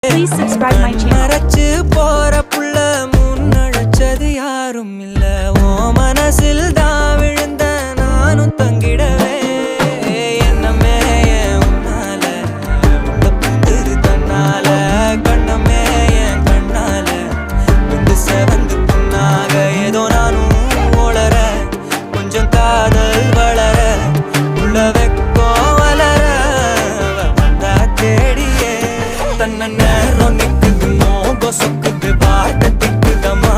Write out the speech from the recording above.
Please subscribe my channel. மரச்சு போற புள்ள முன்னழைச்சது யாரும் இல்ல ஓ மனசில் தான் விழுந்த நானும் தங்கிடவே என்னமே உன்னால உள்ள புந்துரு தன்னால கண்ணமே என் கண்ணால வந்து செவந்து புண்ணாக ஏதோ நானும் ஓளற கொஞ்சம் காதல் வளர உள்ள வெக்கோ வளர வந்தா தேடியே தன்ன நேரம் நிக்குது மோகம் சொக்குது பாட்ட திக்குதமா